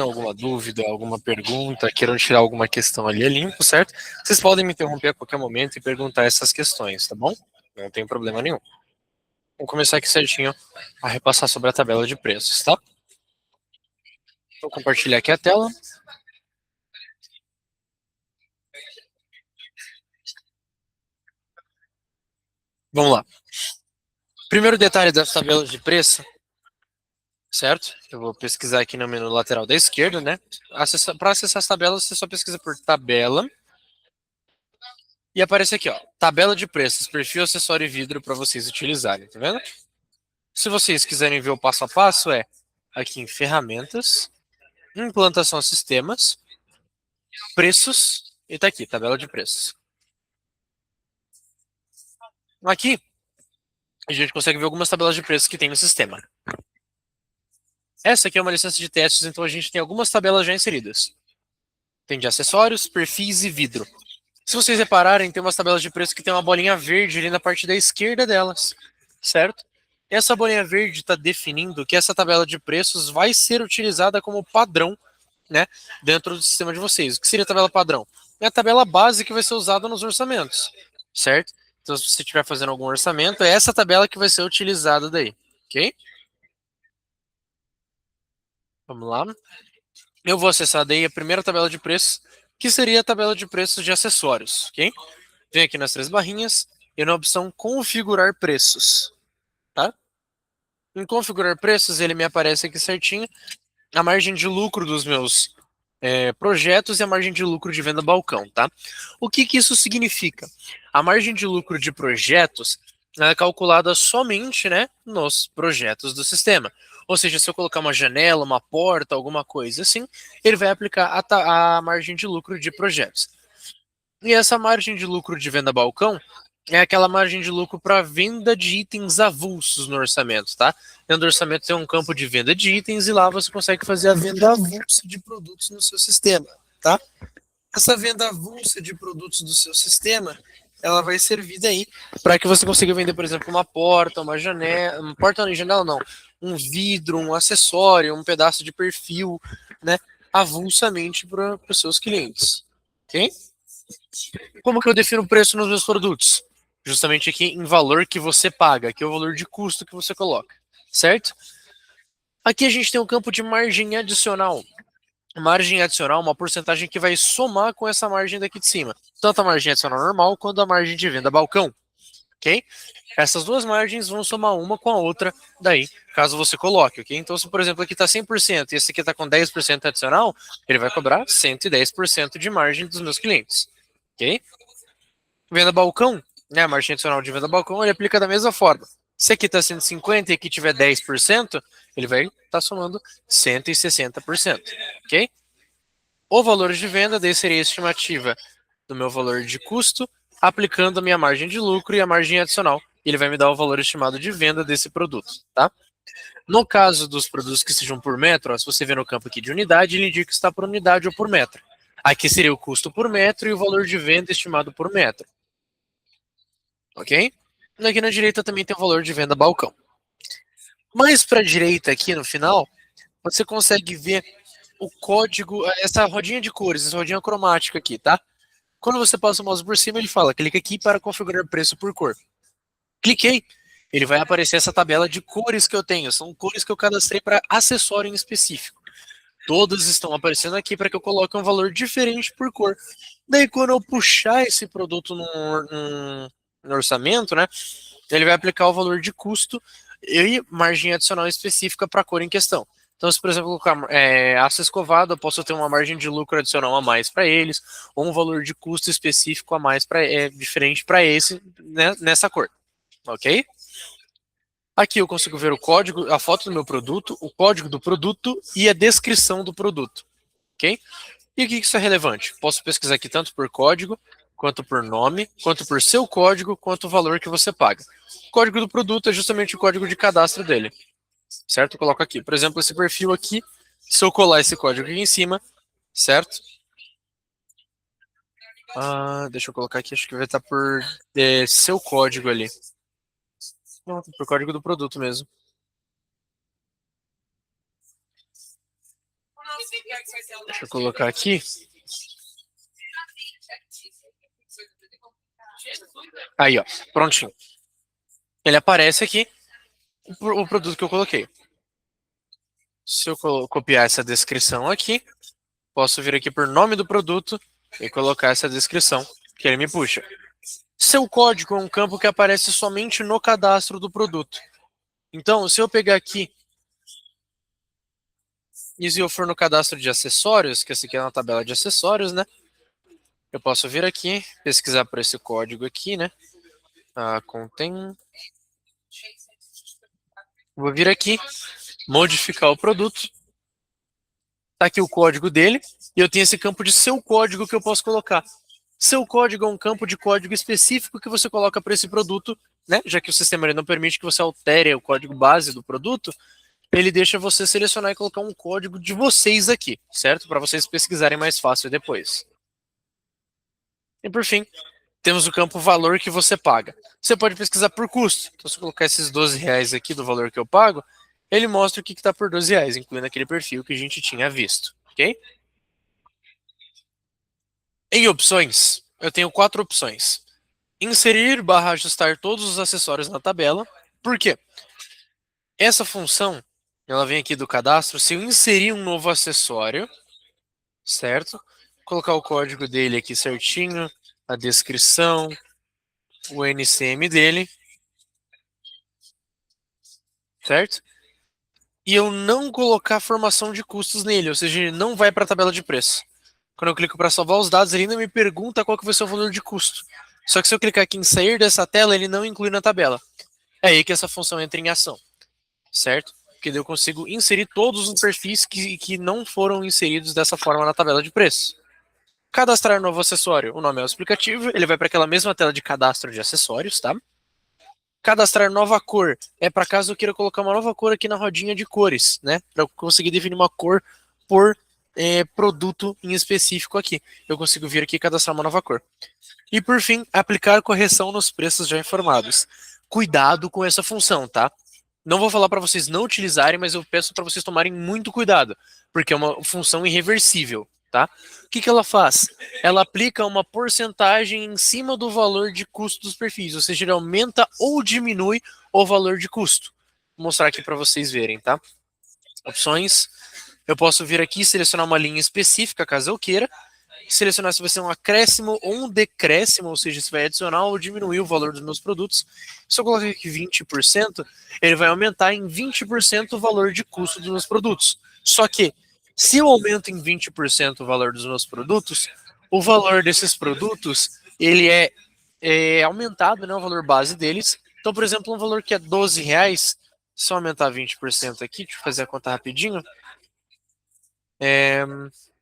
alguma dúvida, alguma pergunta, queiram tirar alguma questão ali, é limpo, certo? Vocês podem me interromper a qualquer momento e perguntar essas questões, tá bom? Não tem problema nenhum. Vou começar aqui certinho a repassar sobre a tabela de preços, tá? Vou compartilhar aqui a tela. Vamos lá. Primeiro detalhe das tabelas de preço, certo? Eu vou pesquisar aqui no menu lateral da esquerda, né? Para acessar as tabelas, você só pesquisa por tabela. E aparece aqui, ó, tabela de preços, perfil, acessório e vidro para vocês utilizarem, tá vendo? Se vocês quiserem ver o passo a passo, é aqui em ferramentas, implantação sistemas, preços, e tá aqui, tabela de preços. Aqui, a gente consegue ver algumas tabelas de preços que tem no sistema. Essa aqui é uma licença de testes, então a gente tem algumas tabelas já inseridas. Tem de acessórios, perfis e vidro. Se vocês repararem, tem umas tabelas de preço que tem uma bolinha verde ali na parte da esquerda delas, certo? Essa bolinha verde está definindo que essa tabela de preços vai ser utilizada como padrão, né, dentro do sistema de vocês. O que seria a tabela padrão? É a tabela base que vai ser usada nos orçamentos, certo? Então, se você estiver fazendo algum orçamento, é essa tabela que vai ser utilizada daí, ok? Vamos lá. Eu vou acessar daí a primeira tabela de preços, que seria a tabela de preços de acessórios, ok? Vem aqui nas três barrinhas e na opção configurar preços, tá? Em configurar preços, ele me aparece aqui certinho a margem de lucro dos meus projetos e a margem de lucro de venda balcão, tá? O que isso significa? A margem de lucro de projetos é calculada somente, né, nos projetos do sistema. Ou seja, se eu colocar uma janela, uma porta, alguma coisa assim, ele vai aplicar a margem de lucro de projetos. E essa margem de lucro de venda balcão é aquela margem de lucro para venda de itens avulsos no orçamento, tá? Dentro do orçamento tem um campo de venda de itens e lá você consegue fazer a venda avulsa de produtos no seu sistema, tá? Essa venda avulsa de produtos do seu sistema, ela vai servir daí para que você consiga vender, por exemplo, uma porta, uma janela, uma porta não, janela não, um vidro, um acessório, um pedaço de perfil, né? Avulsamente para os seus clientes, ok? Como que eu defino o preço nos meus produtos? Justamente aqui em valor que você paga, que é o valor de custo que você coloca, certo? Aqui a gente tem um campo de margem adicional. Margem adicional, uma porcentagem que vai somar com essa margem daqui de cima. Tanto a margem adicional normal quanto a margem de venda balcão, ok? Essas duas margens vão somar uma com a outra daí, caso você coloque, ok? Então, se por exemplo aqui está 100% e esse aqui está com 10% adicional, ele vai cobrar 110% de margem dos meus clientes, ok? Venda balcão, né, a margem adicional de venda balcão, ele aplica da mesma forma. Se aqui está 150 e aqui tiver 10%, ele vai estar somando 160%, ok? O valor de venda daí seria a estimativa do meu valor de custo, aplicando a minha margem de lucro e a margem adicional. Ele vai me dar o valor estimado de venda desse produto, tá? No caso dos produtos que sejam por metro, ó, se você ver no campo aqui de unidade, ele indica se está por unidade ou por metro. Aqui seria o custo por metro e o valor de venda estimado por metro. Ok? E aqui na direita também tem o valor de venda balcão. Mais para a direita aqui no final, você consegue ver o código, essa rodinha de cores, essa rodinha cromática aqui, tá? Quando você passa o mouse por cima, ele fala, clica aqui para configurar preço por cor. Cliquei, ele vai aparecer essa tabela de cores que eu tenho. São cores que eu cadastrei para acessório em específico. Todas estão aparecendo aqui para que eu coloque um valor diferente por cor. Daí, quando eu puxar esse produto no orçamento, né, ele vai aplicar o valor de custo e margem adicional específica para a cor em questão. Então, se por exemplo colocar aço escovado, eu posso ter uma margem de lucro adicional a mais para eles, ou um valor de custo específico a mais diferente para esse, né, nessa cor, ok? Aqui eu consigo ver o código, a foto do meu produto, o código do produto e a descrição do produto, ok? E o que isso é relevante? Posso pesquisar aqui tanto por código, quanto por nome, quanto por seu código, quanto o valor que você paga. O código do produto é justamente o código de cadastro dele, certo? Eu coloco aqui, por exemplo, esse perfil aqui, se eu colar esse código aqui em cima, certo? Deixa eu colocar aqui, acho que vai estar por seu código ali. Não, por código do produto mesmo. Deixa eu colocar aqui. Aí, ó, prontinho. Ele aparece aqui, o produto que eu coloquei. Se eu copiar essa descrição aqui, posso vir aqui por nome do produto e colocar essa descrição que ele me puxa. Seu código é um campo que aparece somente no cadastro do produto. Então, se eu pegar aqui e se eu for no cadastro de acessórios, que esse aqui é uma tabela de acessórios, né? Eu posso vir aqui, pesquisar por esse código aqui, né? Contém. Vou vir aqui, modificar o produto. Tá aqui o código dele. E eu tenho esse campo de seu código que eu posso colocar. Seu código é um campo de código específico que você coloca para esse produto, né? Já que o sistema ele não permite que você altere o código base do produto, ele deixa você selecionar e colocar um código de vocês aqui, certo? Para vocês pesquisarem mais fácil depois. E por fim, temos o campo valor que você paga. Você pode pesquisar por custo. Então, se eu colocar esses R$ 12 aqui do valor que eu pago, ele mostra o que está por R$ 12, incluindo aquele perfil que a gente tinha visto, ok? Em opções, eu tenho 4 opções. Inserir / ajustar todos os acessórios na tabela. Por quê? Essa função, ela vem aqui do cadastro. Se eu inserir um novo acessório, certo? Colocar o código dele aqui certinho, a descrição, o NCM dele, certo? E eu não colocar formação de custos nele, ou seja, ele não vai para a tabela de preço. Quando eu clico para salvar os dados, ele ainda me pergunta qual que vai ser o valor de custo. Só que se eu clicar aqui em sair dessa tela, ele não inclui na tabela. É aí que essa função entra em ação, certo? Porque daí eu consigo inserir todos os perfis que não foram inseridos dessa forma na tabela de preço. Cadastrar novo acessório, o nome é o explicativo, ele vai para aquela mesma tela de cadastro de acessórios, tá? Cadastrar nova cor é para caso eu queira colocar uma nova cor aqui na rodinha de cores, né? Para eu conseguir definir uma cor por produto em específico aqui. Eu consigo vir aqui e cadastrar uma nova cor. E por fim, aplicar correção nos preços já informados. Cuidado com essa função, tá? Não vou falar para vocês não utilizarem, mas eu peço para vocês tomarem muito cuidado, porque é uma função irreversível, tá? O que ela faz? Ela aplica uma porcentagem em cima do valor de custo dos perfis, ou seja, ele aumenta ou diminui o valor de custo. Vou mostrar aqui para vocês verem, tá? Opções. Eu posso vir aqui e selecionar uma linha específica, caso eu queira. Selecionar se vai ser um acréscimo ou um decréscimo, ou seja, se vai adicionar ou diminuir o valor dos meus produtos. Se eu colocar aqui 20%, ele vai aumentar em 20% o valor de custo dos meus produtos. Só que, se eu aumento em 20% o valor dos meus produtos, o valor desses produtos, ele é aumentado, né, o valor base deles. Então, por exemplo, um valor que é R$ 12, se eu aumentar 20% aqui, deixa eu fazer a conta rapidinho,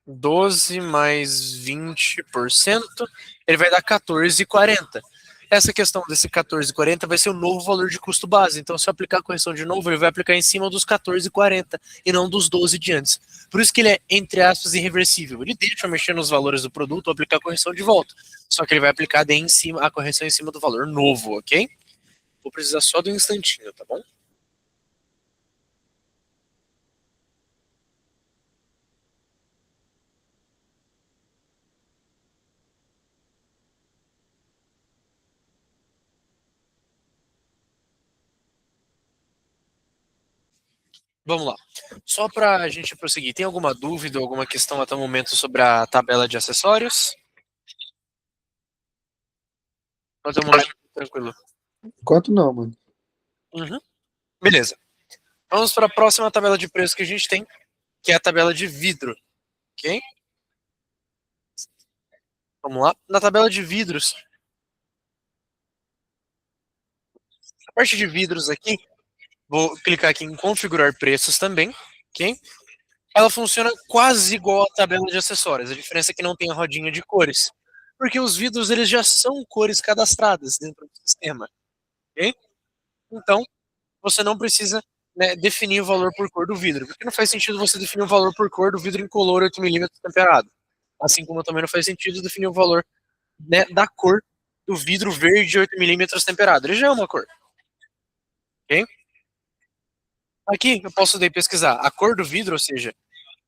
12 mais 20%, ele vai dar 14,40. Essa questão desse 14,40 vai ser o novo valor de custo base. Então, se eu aplicar a correção de novo, ele vai aplicar em cima dos 14,40 e não dos 12 de antes. Por isso que ele é, entre aspas, irreversível. Ele deixa eu mexer nos valores do produto ou aplicar a correção de volta. Só que ele vai aplicar daí em cima, a correção em cima do valor novo, ok? Vou precisar só de um instantinho, tá bom? Vamos lá. Só para a gente prosseguir, tem alguma dúvida, alguma questão até o momento sobre a tabela de acessórios? Até o momento, tranquilo. Enquanto não, mano. Uhum. Beleza. Vamos para a próxima tabela de preço que a gente tem, que é a tabela de vidro. Ok? Vamos lá. Na tabela de vidros, a parte de vidros aqui, vou clicar aqui em configurar preços também. Ok? Ela funciona quase igual à tabela de acessórios. A diferença é que não tem a rodinha de cores. Porque os vidros eles já são cores cadastradas dentro do sistema. Ok? Então, você não precisa, né, definir o valor por cor do vidro. Porque não faz sentido você definir o valor por cor do vidro incolor 8mm temperado. Assim como também não faz sentido definir o valor, né, da cor do vidro verde 8mm temperado. Ele já é uma cor. Ok? Aqui eu posso daí pesquisar a cor do vidro, ou seja,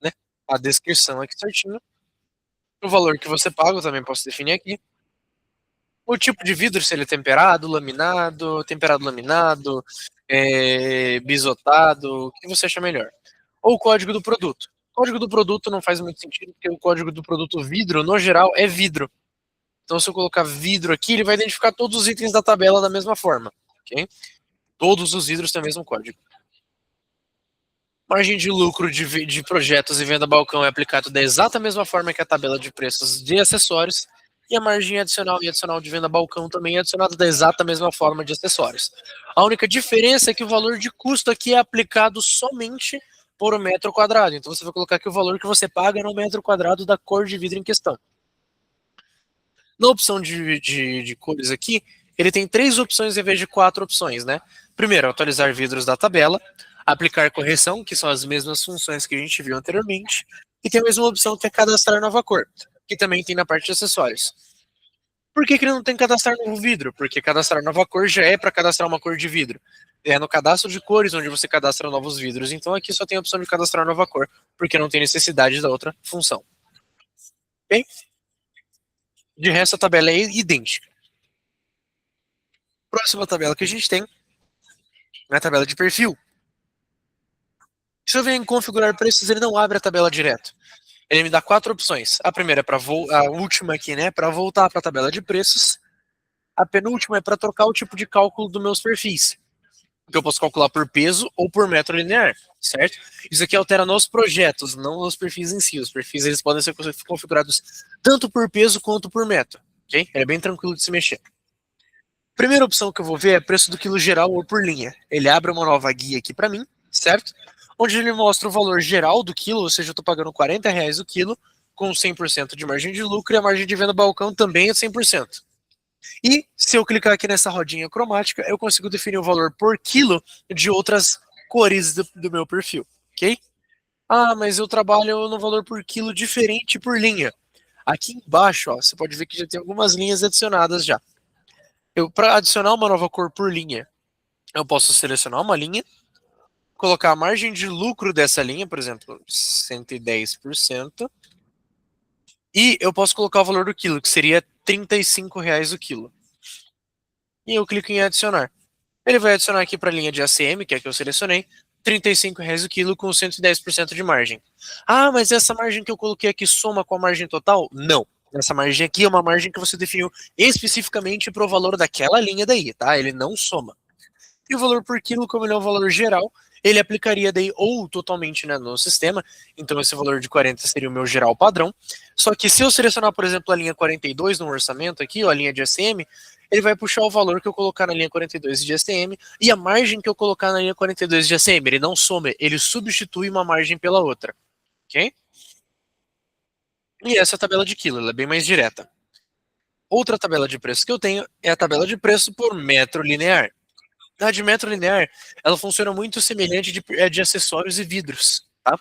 né, a descrição aqui certinho. O valor que você paga, eu também posso definir aqui. O tipo de vidro, se ele é temperado laminado, bisotado, o que você acha melhor. Ou o código do produto. O código do produto não faz muito sentido, porque o código do produto vidro, no geral, é vidro. Então, se eu colocar vidro aqui, ele vai identificar todos os itens da tabela da mesma forma. Ok? Todos os vidros têm o mesmo código. Margem de lucro de projetos e venda balcão é aplicado da exata mesma forma que a tabela de preços de acessórios. E a margem adicional e adicional de venda balcão também é adicionada da exata mesma forma de acessórios. A única diferença é que o valor de custo aqui é aplicado somente por metro quadrado. Então você vai colocar aqui o valor que você paga no metro quadrado da cor de vidro em questão. Na opção de cores aqui, ele tem 3 opções em vez de 4 opções, né? Primeiro, atualizar vidros da tabela, aplicar correção, que são as mesmas funções que a gente viu anteriormente, e tem mais uma opção que é cadastrar nova cor, que também tem na parte de acessórios. Por que ele não tem cadastrar novo vidro? Porque cadastrar nova cor já é para cadastrar uma cor de vidro. É no cadastro de cores onde você cadastra novos vidros. Então aqui só tem a opção de cadastrar nova cor, porque não tem necessidade da outra função. Bem, de resto a tabela é idêntica. Próxima tabela que a gente tem é a tabela de perfil. Se eu venho em configurar preços, ele não abre a tabela direto. Ele me dá 4 opções. A primeira é para a última aqui, né, para voltar para a tabela de preços. A penúltima é para trocar o tipo de cálculo dos meus perfis, que eu posso calcular por peso ou por metro linear, certo? Isso aqui altera nos projetos, não nos perfis em si. Os perfis eles podem ser configurados tanto por peso quanto por metro, ok? É bem tranquilo de se mexer. Primeira opção que eu vou ver é preço do quilo geral ou por linha. Ele abre uma nova guia aqui para mim, certo? Onde ele mostra o valor geral do quilo, ou seja, eu estou pagando R$ 40 o quilo, com 100% de margem de lucro, e a margem de venda balcão também é 100%. E se eu clicar aqui nessa rodinha cromática, eu consigo definir o valor por quilo de outras cores do meu perfil, ok? Ah, mas eu trabalho no valor por quilo diferente por linha. Aqui embaixo, ó, você pode ver que já tem algumas linhas adicionadas já. Para adicionar uma nova cor por linha, eu posso selecionar uma linha, colocar a margem de lucro dessa linha, por exemplo, 110%, e eu posso colocar o valor do quilo, que seria R$ 35 o quilo. E eu clico em adicionar. Ele vai adicionar aqui para a linha de ACM, que é a que eu selecionei, R$ 35 o quilo com 110% de margem. Ah, mas essa margem que eu coloquei aqui soma com a margem total? Não. Essa margem aqui é uma margem que você definiu especificamente para o valor daquela linha daí, tá? Ele não soma. E o valor por quilo, como ele é um valor geral, ele aplicaria daí ou totalmente, né, no sistema. Então esse valor de 40 seria o meu geral padrão. Só que se eu selecionar, por exemplo, a linha 42 no orçamento aqui, ó, a linha de ACM, ele vai puxar o valor que eu colocar na linha 42 de ACM e a margem que eu colocar na linha 42 de ACM. Ele não soma, ele substitui uma margem pela outra. Ok? E essa é a tabela de quilo, ela é bem mais direta. Outra tabela de preço que eu tenho é a tabela de preço por metro linear. A de metro linear, ela funciona muito semelhante de acessórios e vidros, tá?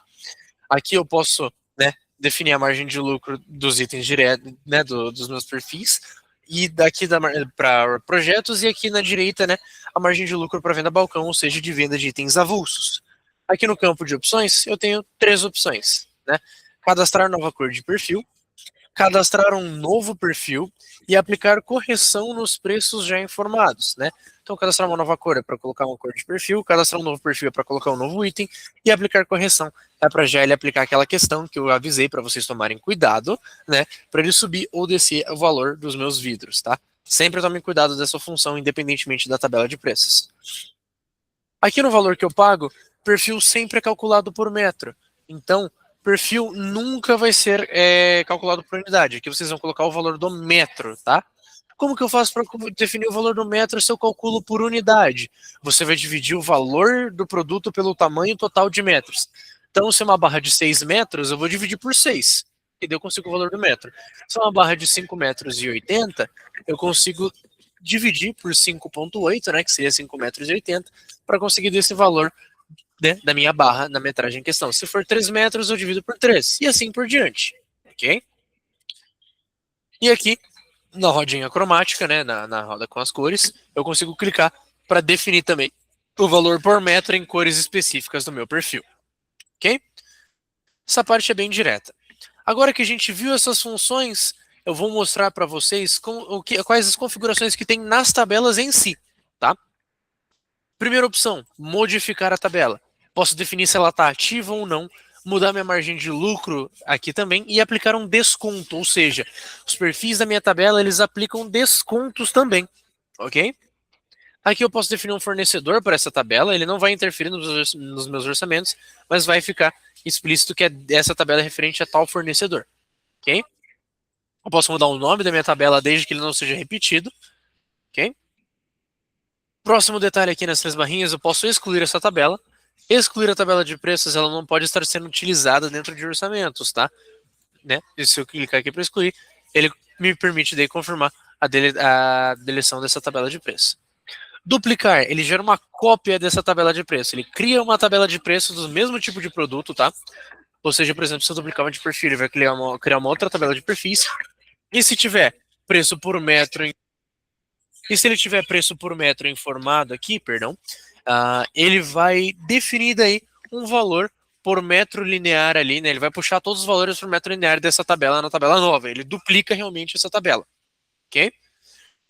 Aqui eu posso, né, definir a margem de lucro dos itens diretos, né, dos meus perfis, e daqui para projetos, e aqui na direita, né, a margem de lucro para venda balcão, ou seja, de venda de itens avulsos. Aqui no campo de opções, eu tenho 3 opções, né? Cadastrar nova cor de perfil, cadastrar um novo perfil e aplicar correção nos preços já informados, né? Então, cadastrar uma nova cor é para colocar uma cor de perfil, cadastrar um novo perfil é para colocar um novo item, e aplicar correção é para já ele aplicar aquela questão que eu avisei para vocês tomarem cuidado, né? Para ele subir ou descer o valor dos meus vidros, tá? Sempre tomem cuidado dessa função, independentemente da tabela de preços. Aqui no valor que eu pago, perfil sempre é calculado por metro. Então, perfil nunca vai ser calculado por unidade. Aqui vocês vão colocar o valor do metro, tá? Como que eu faço para definir o valor do metro se eu calculo por unidade? Você vai dividir o valor do produto pelo tamanho total de metros. Então, se é uma barra de 6 metros, eu vou dividir por 6. E daí eu consigo o valor do metro. Se é uma barra de 5 metros e 80, eu consigo dividir por 5,8, né, que seria 5 metros e 80, para conseguir desse valor, né, da minha barra na metragem em questão. Se for 3 metros, eu divido por 3, e assim por diante, ok? E aqui, na rodinha cromática, né, na roda com as cores, eu consigo clicar para definir também o valor por metro em cores específicas do meu perfil, ok? Essa parte é bem direta. Agora que a gente viu essas funções, eu vou mostrar para vocês quais as configurações que tem nas tabelas em si, tá? Primeira opção, modificar a tabela. Posso definir se ela está ativa ou não, mudar minha margem de lucro aqui também e aplicar um desconto, ou seja, os perfis da minha tabela eles aplicam descontos também, ok? Aqui eu posso definir um fornecedor para essa tabela, ele não vai interferir nos meus orçamentos, mas vai ficar explícito que essa tabela é referente a tal fornecedor, ok? Eu posso mudar o nome da minha tabela desde que ele não seja repetido, ok? Próximo detalhe aqui nas três barrinhas, eu posso excluir essa tabela. Excluir a tabela de preços, ela não pode estar sendo utilizada dentro de orçamentos, tá? Né? E se eu clicar aqui para excluir, ele me permite daí confirmar a deleção dessa tabela de preço. Duplicar, ele gera uma cópia dessa tabela de preço. Ele cria uma tabela de preço do mesmo tipo de produto, tá? Ou seja, por exemplo, se eu duplicar uma de perfil, ele vai criar uma outra tabela de perfis. E se tiver preço por metro, e se ele tiver preço por metro informado aqui, perdão, ele vai definir daí um valor por metro linear ali, né? Ele vai puxar todos os valores por metro linear dessa tabela na tabela nova. Ele duplica realmente essa tabela, ok?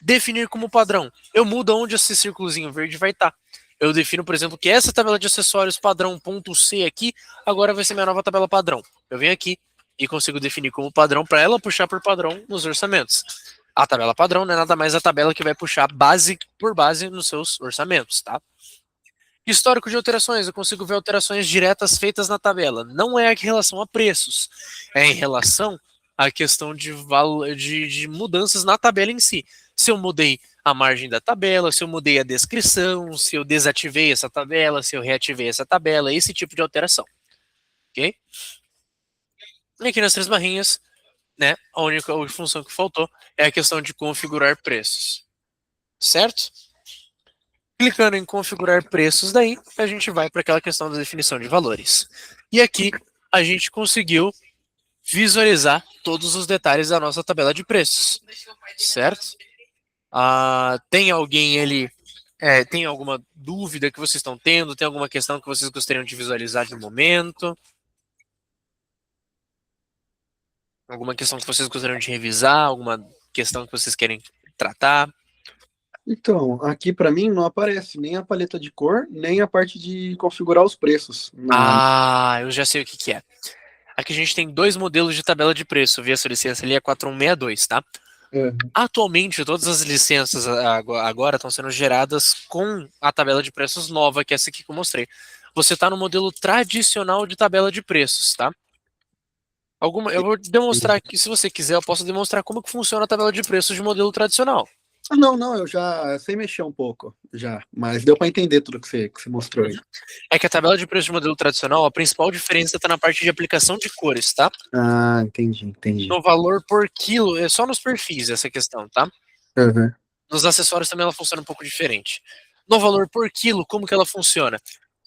Definir como padrão. Eu mudo onde esse círculozinho verde vai estar. Eu defino, por exemplo, que essa tabela de acessórios padrão ponto C aqui, agora vai ser minha nova tabela padrão. Eu venho aqui e consigo definir como padrão para ela puxar por padrão nos orçamentos. A tabela padrão não é nada mais a tabela que vai puxar base por base nos seus orçamentos, tá? Histórico de alterações, eu consigo ver alterações diretas feitas na tabela. Não é em relação a preços, é em relação à questão de mudanças na tabela em si. Se eu mudei a margem da tabela, se eu mudei a descrição, se eu desativei essa tabela, se eu reativei essa tabela, esse tipo de alteração. Ok? E aqui nas três barrinhas, né, a única função que faltou é a questão de configurar preços. Certo? Clicando em configurar preços daí, a gente vai para aquela questão da definição de valores. E aqui a gente conseguiu visualizar todos os detalhes da nossa tabela de preços, certo? Tem alguém ali, tem alguma dúvida que vocês estão tendo? Tem alguma questão que vocês gostariam de visualizar no momento? Alguma questão que vocês gostariam de revisar? Alguma questão que vocês querem tratar? Então, aqui para mim não aparece nem a paleta de cor, nem a parte de configurar os preços. Eu já sei o que que é. Aqui a gente tem dois modelos de tabela de preço. Vi a sua licença ali, é 4162, tá? É. Atualmente, todas as licenças agora estão sendo geradas com a tabela de preços nova, que é essa aqui que eu mostrei. Você está no modelo tradicional de tabela de preços, tá? Eu vou demonstrar aqui, se você quiser, eu posso demonstrar como que funciona a tabela de preços de modelo tradicional. Não, eu já sei mexer um pouco, já, mas deu para entender tudo que você mostrou aí. É que a tabela de preços de modelo tradicional, a principal diferença está na parte de aplicação de cores, tá? Entendi. No valor por quilo, é só nos perfis essa questão, tá? Uhum. Nos acessórios também ela funciona um pouco diferente. No valor por quilo, como que ela funciona?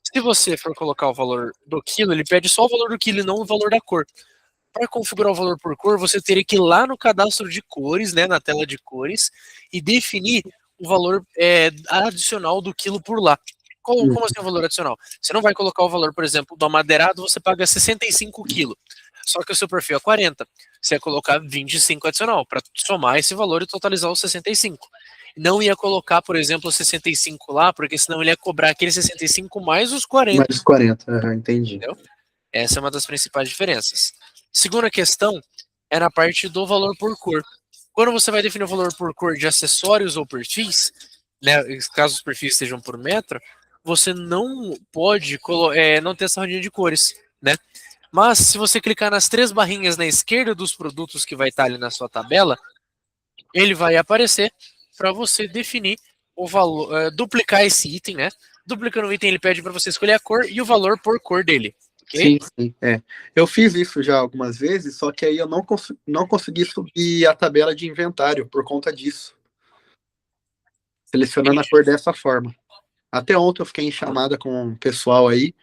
Se você for colocar o valor do quilo, ele pede só o valor do quilo e não o valor da cor. Para configurar o valor por cor, você teria que ir lá no cadastro de cores, né, na tela de cores, e definir o valor adicional do quilo por lá. Como assim o valor adicional? Você não vai colocar o valor, por exemplo, do amadeirado, você paga 65 quilos. Só que o seu perfil é 40. Você ia colocar 25 adicional para somar esse valor e totalizar os 65. Não ia colocar, por exemplo, os 65 lá, porque senão ele ia cobrar aquele 65 mais os 40. Mais 40, entendi. Entendeu? Essa é uma das principais diferenças. Segunda questão é na parte do valor por cor. Quando você vai definir o valor por cor de acessórios ou perfis, né, caso os perfis estejam por metro, você não pode não ter essa rodinha de cores, né? Mas se você clicar nas três barrinhas na esquerda dos produtos que vai estar ali na sua tabela, ele vai aparecer para você definir o valor, duplicar esse item, né? Duplicando o item, ele pede para você escolher a cor e o valor por cor dele. Okay? Sim, é. Eu fiz isso já algumas vezes, só que aí eu não consegui subir a tabela de inventário por conta disso. Selecionando a cor dessa forma. Até ontem eu fiquei em chamada com o pessoal aí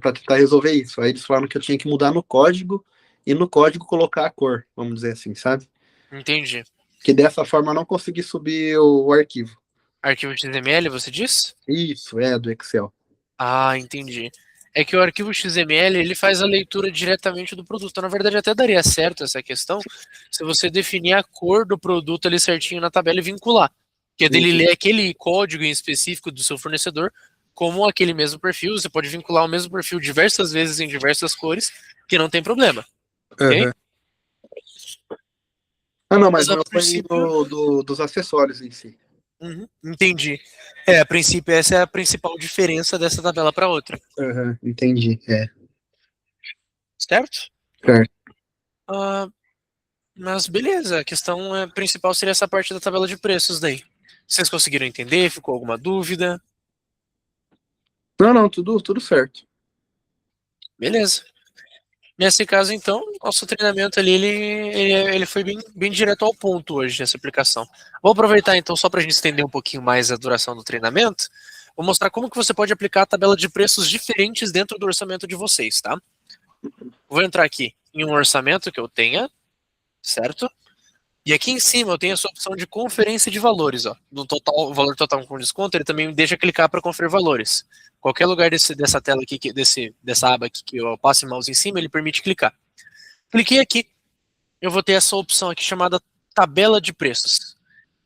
para tentar resolver isso. Aí eles falaram que eu tinha que mudar no código e no código colocar a cor, vamos dizer assim, sabe? Entendi. Que dessa forma eu não consegui subir o arquivo. Arquivo XML, você diz? Isso, do Excel. Entendi. é que o arquivo XML ele faz a leitura diretamente do produto. Então, na verdade, até daria certo essa questão se você definir a cor do produto ali certinho na tabela e vincular. Que é dele ler aquele código em específico do seu fornecedor como aquele mesmo perfil. Você pode vincular o mesmo perfil diversas vezes em diversas cores, que não tem problema. Ok? Ah, não, mas Mas a não foi princípio. dos acessórios em si. Entendi. A princípio, essa é a principal diferença dessa tabela para outra. Entendi. Certo? Certo. Ah, mas beleza, a questão principal seria essa parte da tabela de preços daí. Vocês conseguiram entender? Ficou alguma dúvida? Não, tudo certo. Beleza. Nesse caso, então, nosso treinamento ali, ele foi bem direto ao ponto hoje, essa aplicação. Vou aproveitar, então, só para a gente estender um pouquinho mais a duração do treinamento, vou mostrar como que você pode aplicar a tabela de preços diferentes dentro do orçamento de vocês, tá? Vou entrar aqui em um orçamento que eu tenha, certo? E aqui em cima eu tenho essa opção de conferência de valores, ó. No total, valor total com desconto, ele também me deixa clicar para conferir valores. Qualquer lugar dessa tela aqui, dessa aba aqui que eu passo o mouse em cima, ele permite clicar. Cliquei aqui, eu vou ter essa opção aqui chamada tabela de preços.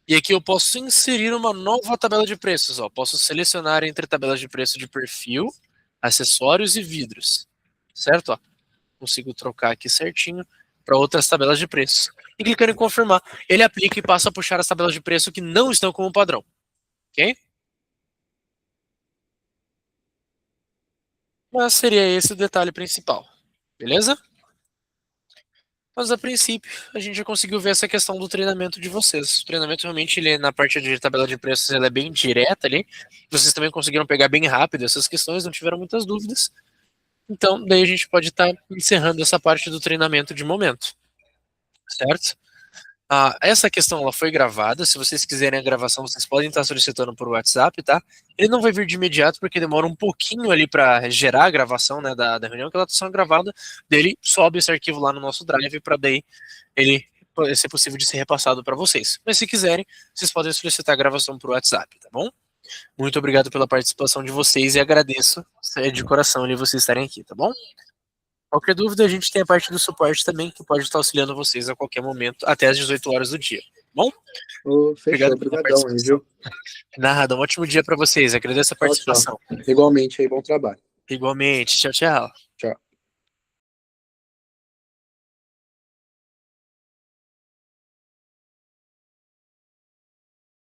E aqui eu posso inserir uma nova tabela de preços, ó. Posso selecionar entre tabelas de preço de perfil, acessórios e vidros. Certo? Ó. Consigo trocar aqui certinho para outras tabelas de preços. E clicando em confirmar, ele aplica e passa a puxar as tabelas de preço que não estão como padrão. Ok? Mas seria esse o detalhe principal. Beleza? Mas a princípio, a gente já conseguiu ver essa questão do treinamento de vocês. O treinamento realmente, ele, na parte de tabela de preços, ele é bem direta ali. Vocês também conseguiram pegar bem rápido essas questões, não tiveram muitas dúvidas. Então, daí a gente pode estar encerrando essa parte do treinamento de momento. Certo? Essa questão ela foi gravada. Se vocês quiserem a gravação, vocês podem estar solicitando por WhatsApp, tá? Ele não vai vir de imediato porque demora um pouquinho ali para gerar a gravação, né, da reunião, que ela está sendo gravada. Dele sobe esse arquivo lá no nosso Drive para daí ele ser possível de ser repassado para vocês. Mas se quiserem, vocês podem solicitar a gravação por WhatsApp, tá bom? Muito obrigado pela participação de vocês e agradeço de coração ali vocês estarem aqui, tá bom? Qualquer dúvida, a gente tem a parte do suporte também, que pode estar auxiliando vocês a qualquer momento, até às 18 horas do dia. Bom? Fechou, Obrigado pela obrigadão aí, participação. viu? Nada, um ótimo dia para vocês. Agradeço a Tchau, tchau. participação. Igualmente aí, bom trabalho. Igualmente. Tchau, tchau.